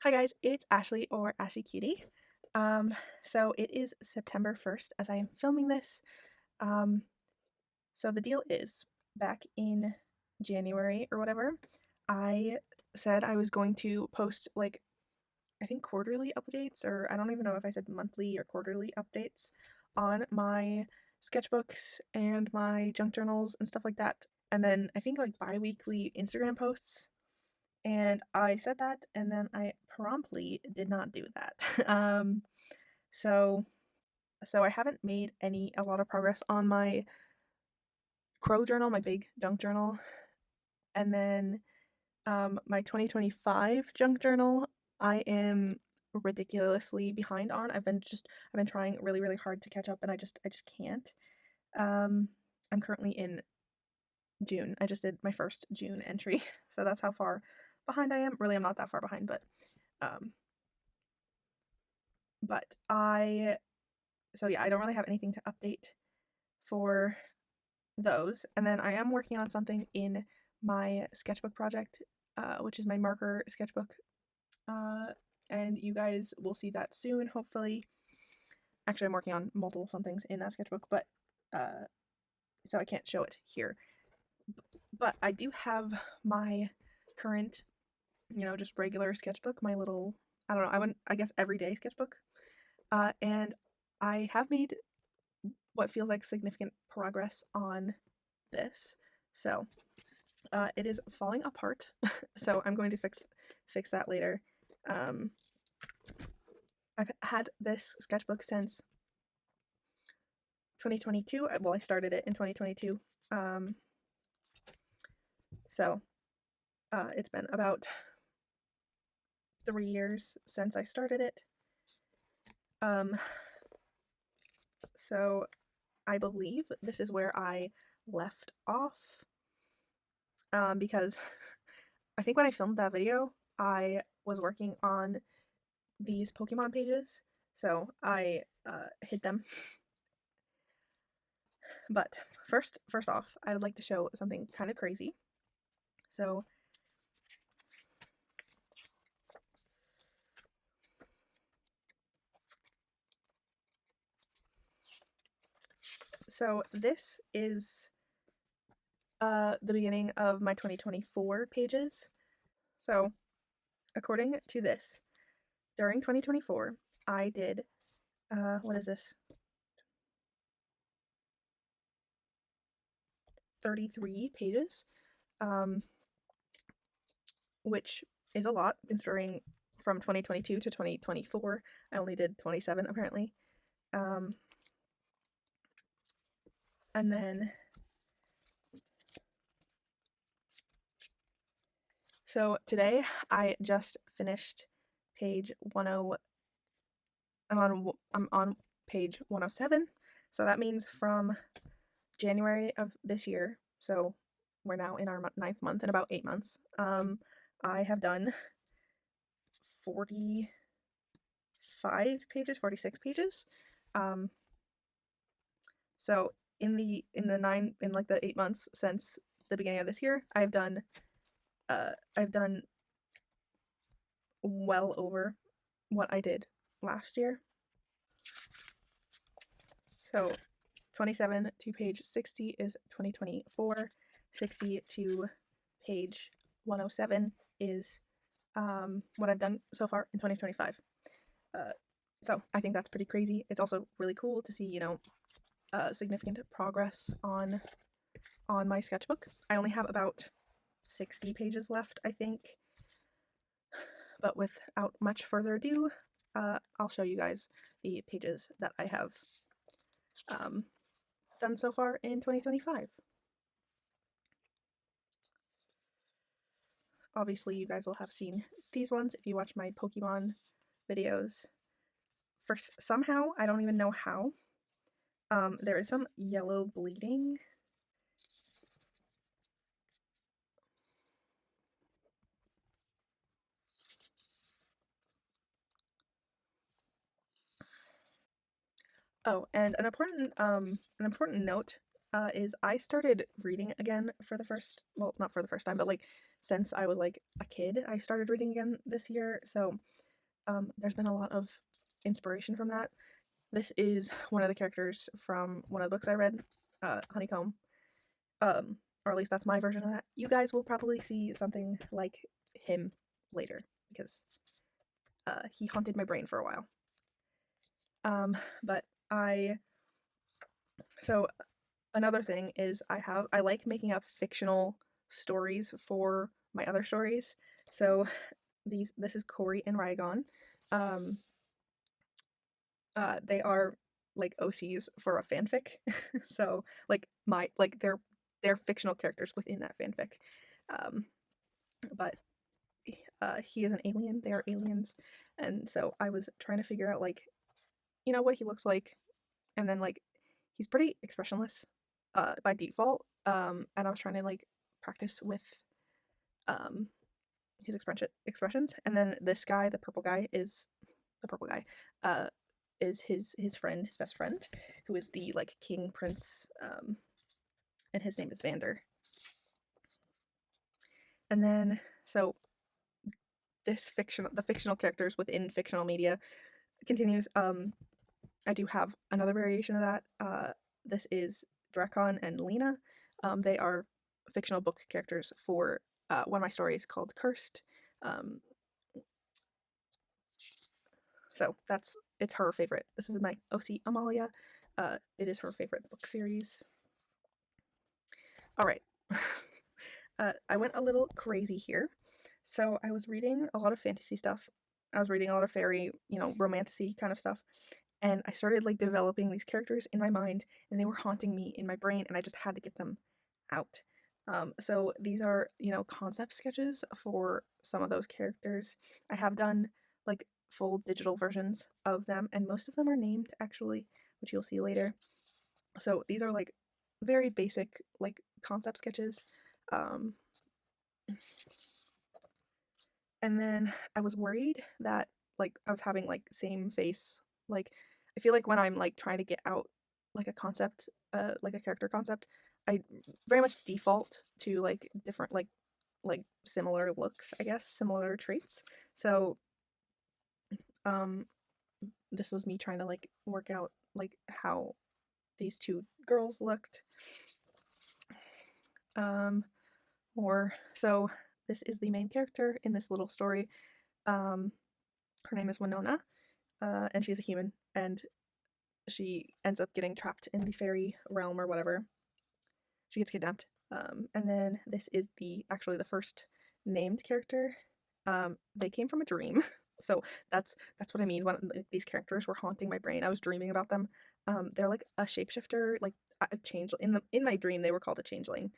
Hi guys, it's Ashley or Ashley Cutie. So it is September 1st as I am filming this. Um, so the deal is, back in January or whatever, I said I was going to post I think quarterly updates, or I don't even know if I said monthly or quarterly updates on my sketchbooks and my junk journals and stuff like that. And then I think like bi-weekly Instagram posts. And I said that, and then I promptly did not do that. So so I haven't made a lot of progress on my crow journal, my big junk journal, and then my 2025 junk journal. I am ridiculously behind on. I've been trying really hard to catch up, and I just can't. Um, I'm currently in June. I just did my first June entry, so that's how far behind I am. Really, I'm not that far behind, um, but I so yeah, I don't really have anything to update for those. And then I am working on something in my sketchbook project, which is my marker sketchbook. Uh, and you guys will see that soon, hopefully. Actually, I'm working on multiple somethings in that sketchbook, but so I can't show it here. But I do have my current, just regular sketchbook, my little, I don't know, I guess everyday sketchbook. And I have made what feels like significant progress on this. So it is falling apart. So I'm going to fix that later. Um, I've had this sketchbook since 2022. Well, I started it in 2022. Um, so it's been about 3 years since I started it. Um, so I believe this is where I left off, because I think when I filmed that video, I was working on these Pokemon pages, so I hid them. But first off, I would like to show something kind of crazy. So this is the beginning of my 2024 pages. So according to this, during 2024, I did what is this? 33 pages, um, which is a lot considering from 2022 to 2024, I only did 27 apparently. And then, so today I just finished page 10. I'm on page 107. So that means from January of this year, so we're now in our ninth month, in about 8 months, I have done 45 pages, 46 pages. So in the 8 months since the beginning of this year, I've done well over what I did last year. So 27 to page 60 is 2024. 60 to page 107 is what I've done so far in 2025. So I think that's pretty crazy. It's also really cool to see, significant progress on my sketchbook. I only have about 60 pages left, I think. But without much further ado, I'll show you guys the pages that I have done so far in 2025. Obviously, you guys will have seen these ones if you watch my Pokemon videos. Somehow, I don't even know how, there is some yellow bleeding. Oh, and an important note is I started reading again for the first, well, not for the first time, but like since I was like a kid. I started reading again this year, so there's been a lot of inspiration from that. This is one of the characters from one of the books I read, Honeycomb, or at least that's my version of that. You guys will probably see something like him later because he haunted my brain for a while. But so another thing is I like making up fictional stories for my other stories. So this is Corey and Rygon. Um, they are like OCs for a fanfic. So like they're fictional characters within that fanfic. Um, but he is an alien. They are aliens, and so I was trying to figure out like what he looks like, and then like he's pretty expressionless by default. And I was trying to like practice with um his expressions, and then this guy, the purple guy, uh is his friend, his best friend, who is the like king prince, and his name is Vander. And then so the fictional characters within fictional media continues. I do have another variation of that. This is Drakon and Lena. They are fictional book characters for one of my stories called Cursed. Um, so it's her favorite. This is my OC Amalia. It is her favorite book series. All right. I went a little crazy here. So I was reading a lot of fantasy stuff. I was reading a lot of fairy, romantasy kind of stuff. And I started like developing these characters in my mind, and they were haunting me in my brain, and I just had to get them out. So these are, concept sketches for some of those characters. I have done like full digital versions of them, and most of them are named actually, which you'll see later. So these are like very basic like concept sketches. Um, and then I was worried that like I was having like same face. Like I feel like when I'm like trying to get out like a concept, like a character concept, I very much default to like different like similar looks, I guess, similar traits. So um this was me trying to like work out like how these two girls looked. Or so this is the main character in this little story. Her name is Winona, and she's a human, and she ends up getting trapped in the fairy realm or whatever. She gets kidnapped. And then this is actually the first named character. They came from a dream. So that's what I mean when like, these characters were haunting my brain. I was dreaming about them. They're like a shapeshifter, like a change in my dream they were called a changeling.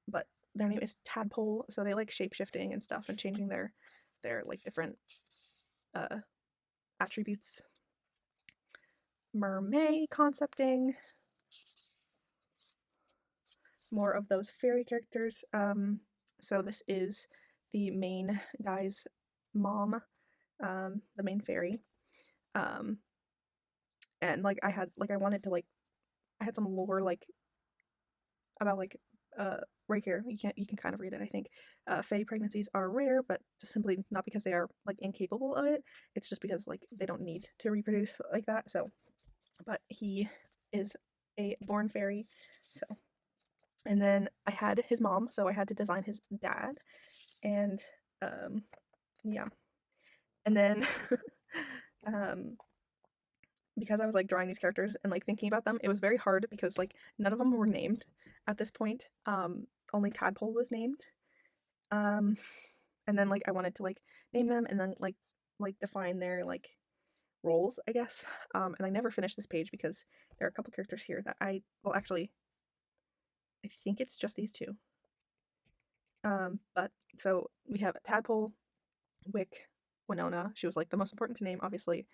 But their name is Tadpole, so they like shapeshifting and stuff and changing their like different attributes. Mermaid concepting. More of those fairy characters. So this is the main guy's mom, the main fairy. And like I wanted to like I had some lore like about like right here. You can kind of read it, I think. Fae pregnancies are rare, but just simply not because they are like incapable of it. It's just because like they don't need to reproduce like that. So but he is a born fairy. So and then I had his mom, so I had to design his dad. And yeah. And then because I was like drawing these characters and like thinking about them, it was very hard because like none of them were named at this point. Only Tadpole was named. And then like I wanted to like name them and then like define their like roles, I guess. And I never finished this page because there are a couple characters here that actually I think it's just these two. But so we have Tadpole, Wick, Winona. She was like the most important to name, obviously.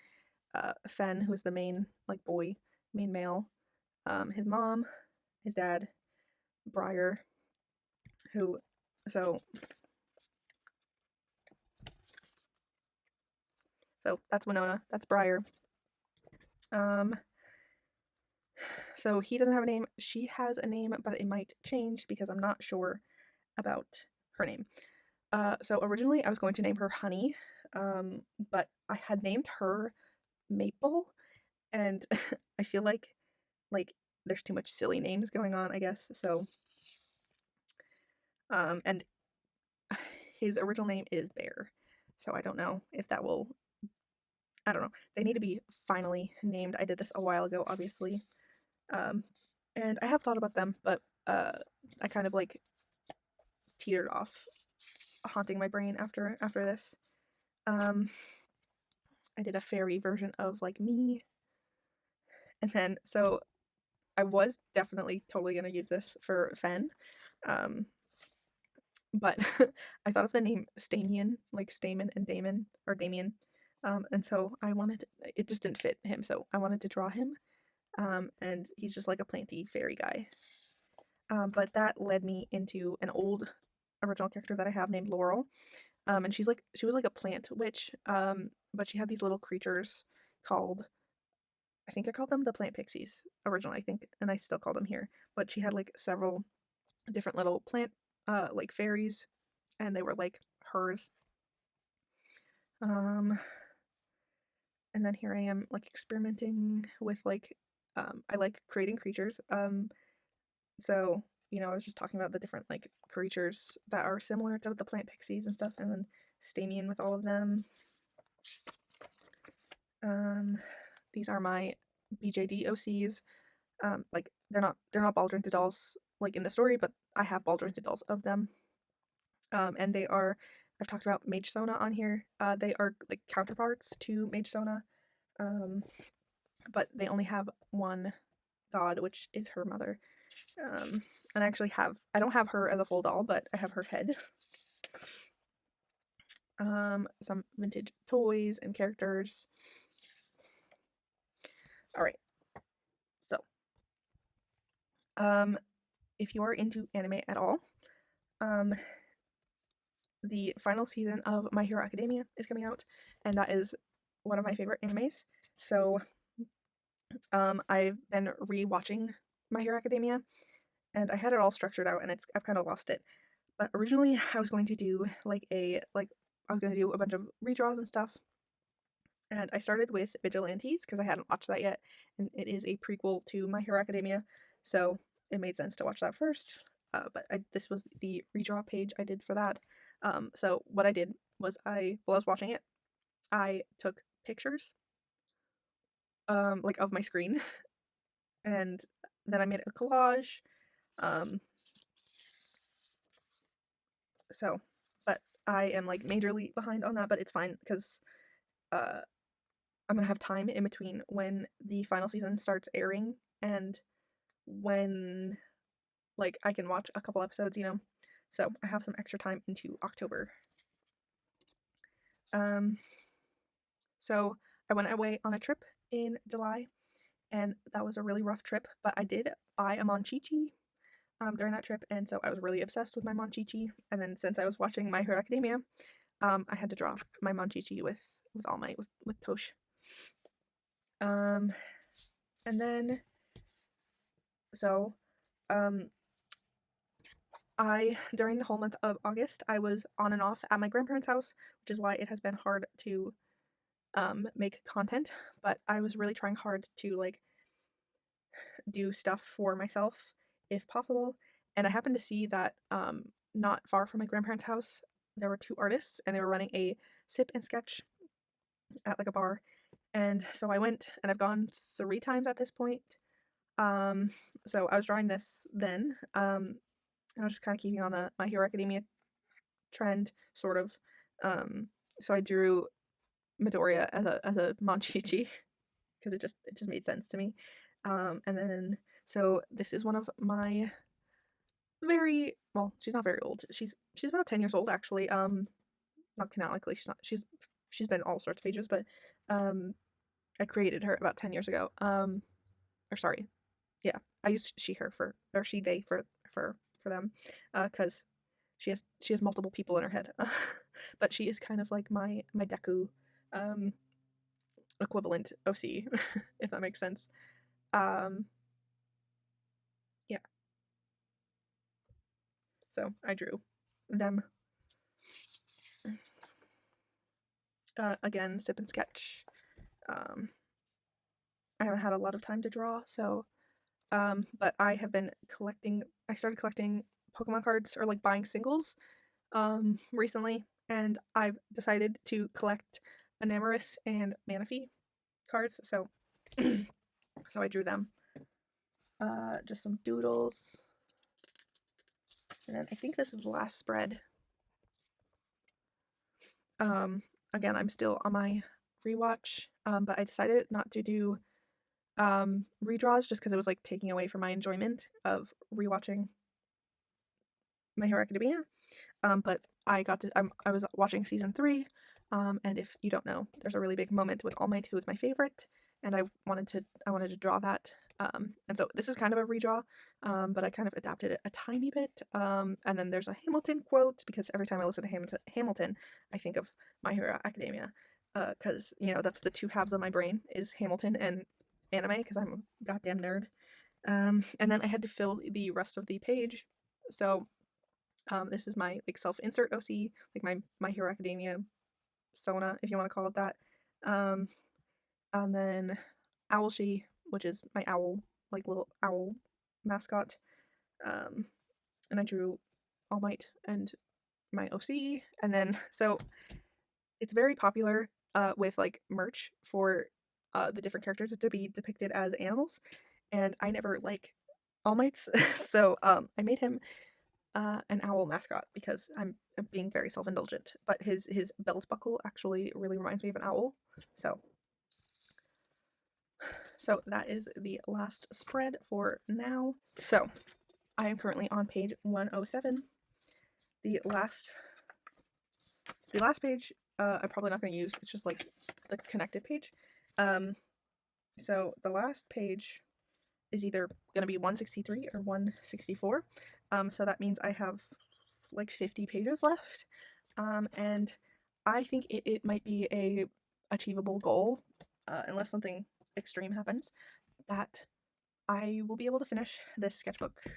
Fen, who is the main like boy, main male. His mom, his dad, Briar, who so that's Winona, that's Briar. So he doesn't have a name. She has a name, but it might change because I'm not sure about her name. So originally I was going to name her Honey, but I had named her Maple, and I feel like there's too much silly names going on, I guess. So and his original name is Bear. So I don't know if that will, I don't know. They need to be finally named. I did this a while ago, obviously. Um and I have thought about them, but I kind of like teetered off, haunting my brain after this. Um I did a fairy version of like me. And then so I was definitely totally gonna use this for Fen. Um but I thought of the name Stamian, like Stamen and Damon, or Damien. And so I wanted, it just didn't fit him, so I wanted to draw him. And he's just like a planty fairy guy. But that led me into an old original character that I have named Laurel. And she was like a plant witch. But she had these little creatures called, I think I called them the plant pixies originally, I think, and I still call them here. But she had like several different little plant like fairies, and they were like hers. Um and then here I am like experimenting with like I like creating creatures. So I was just talking about the different like creatures that are similar to the plant pixies and stuff, and then Stamian with all of them. These are my BJD OCs. Like they're not ball jointed dolls like in the story, but I have ball jointed dolls of them. And they are, I've talked about Mage Sona on here. They are like counterparts to Mage Sona, but they only have one god, which is her mother. And I don't have her as a full doll, but I have her head. Some vintage toys and characters. All right, so if you are into anime at all, the final season of My Hero Academia is coming out, and that is one of my favorite animes. So I've been re-watching My Hero Academia, and I had it all structured out, and I've kind of lost it. But originally, I was going to do I was going to do a bunch of redraws and stuff, and I started with Vigilantes because I hadn't watched that yet, and it is a prequel to My Hero Academia, so it made sense to watch that first. This was the redraw page I did for that. So what I did was while I was watching it, I took pictures like of my screen, and then I made a collage. Um, so, but I am like majorly behind on that, but it's fine because uh, I'm gonna have time in between when the final season starts airing and when like I can watch a couple episodes. So I have some extra time into October. So I went away on a trip in July, and that was a really rough trip, but I did buy a Monchichi during that trip, and so I was really obsessed with my Monchichi. And then since I was watching My Hero Academia, I had to draw my Monchichi with all my with Tosh. And then so I during the whole month of August I was on and off at my grandparents' house, which is why it has been hard to make content, but I was really trying hard to like do stuff for myself if possible. And I happened to see that not far from my grandparents' house there were two artists, and they were running a sip and sketch at like a bar. And so I went, and I've gone 3 times at this point. So I was drawing this then. And I was just kind of keeping on the My Hero Academia trend, sort of. So I drew Midoriya as a Monchichi because it just made sense to me. And then so this is one of my very well, she's not very old. She's about 10 years old actually. Not canonically, she's not. She's been all sorts of ages, but I created her about 10 years ago. Or sorry, yeah, I used she her for or she they for them, because she has multiple people in her head, but she is kind of like my Deku, equivalent OC, if that makes sense. Yeah. So I drew them. Again, sip and sketch. I haven't had a lot of time to draw, so but I have been collecting. I started collecting Pokemon cards, or like buying singles recently, and I've decided to collect Enamorus and Manaphy cards, so so I drew them. Just some doodles, and then I think this is the last spread. Again, I'm still on my rewatch, but I decided not to do redraws just because it was like taking away from my enjoyment of rewatching My Hero Academia. But I was watching season 3, and if you don't know, there's a really big moment when All Might 2 is my favorite, and I wanted to draw that. And so this is kind of a redraw, but I kind of adapted it a tiny bit. And then there's a Hamilton quote, because every time I listen to Hamilton, I think of My Hero Academia, because that's the two halves of my brain, is Hamilton and anime, because I'm a goddamn nerd. And then I had to fill the rest of the page, so this is my like self-insert OC, like my Hero Academia Sona, if you want to call it that. And then Owlshy, which is my owl, like little owl mascot. And I drew All Might and my OC, and then so it's very popular with like merch for the different characters to be depicted as animals, and I never like All Mights, so I made him an owl mascot because I'm being very self-indulgent, but his belt buckle actually really reminds me of an owl. So that is the last spread for now. So I am currently on page 107. The last page I'm probably not going to use. It's just like the connected page. So the last page is either going to be 163 or 164. So that means I have like 50 pages left. And I think it might be a achievable goal, unless something extreme happens, that I will be able to finish this sketchbook. I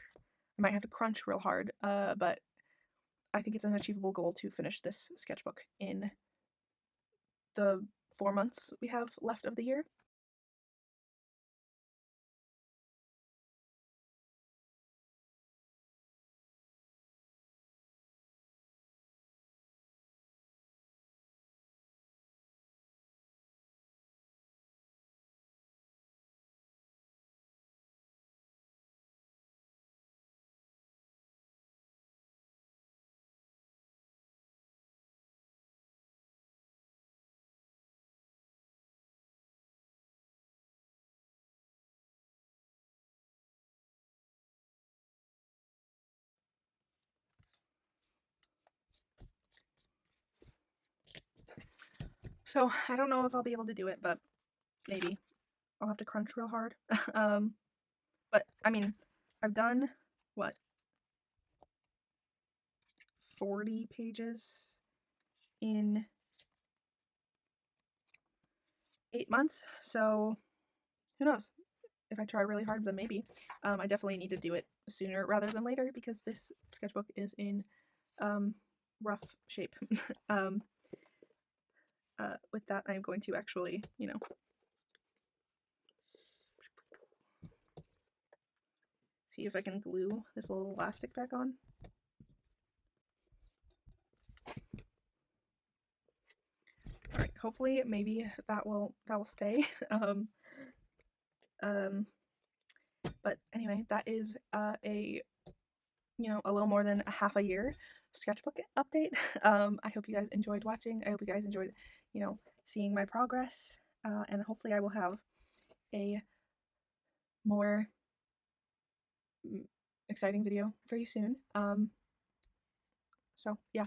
might have to crunch real hard, but I think it's an achievable goal to finish this sketchbook in the 4 months we have left of the year. So I don't know if I'll be able to do it, but maybe. I'll have to crunch real hard. But I mean, I've done what, 40 pages in 8 months, so who knows? If I try really hard, then maybe. I definitely need to do it sooner rather than later because this sketchbook is in rough shape. With that, I'm going to actually, see if I can glue this little elastic back on. Alright, hopefully maybe that will stay. But anyway, that is a little more than a half a year sketchbook update. I hope you guys enjoyed watching. I hope you guys enjoyed, seeing my progress. And hopefully I will have a more exciting video for you soon. So yeah,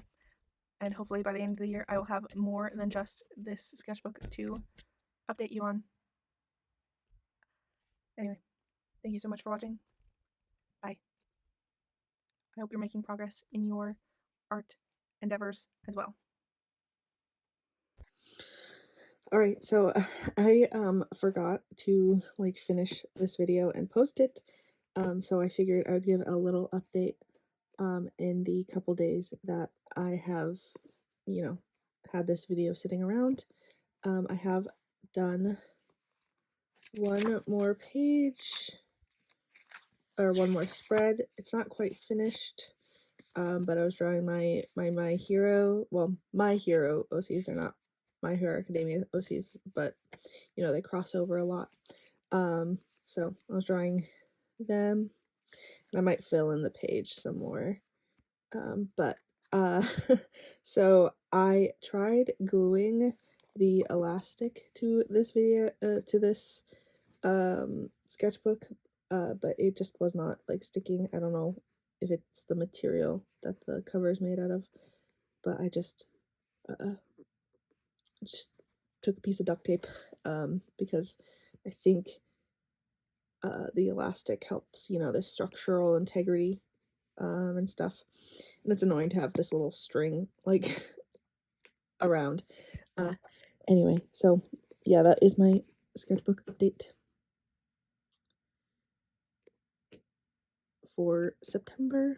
and hopefully by the end of the year I will have more than just this sketchbook to update you on. Anyway, thank you so much for watching. Bye. I hope you're making progress in your art endeavors as well. Alright, so I forgot to finish this video and post it, so I figured I would give a little update in the couple days that I have, had this video sitting around. I have done one more page or one more spread. It's not quite finished, but I was drawing my hero, well, my hero OCs. They're not My Hero Academia OCs, but they cross over a lot. So I was drawing them, and I might fill in the page some more. But so I tried gluing the elastic to this sketchbook, but it just was not like sticking. I don't know if it's the material that the cover is made out of, but I just took a piece of duct tape, because I think the elastic helps, this structural integrity, and stuff. And it's annoying to have this little string like around. Anyway, so yeah, that is my sketchbook update for September.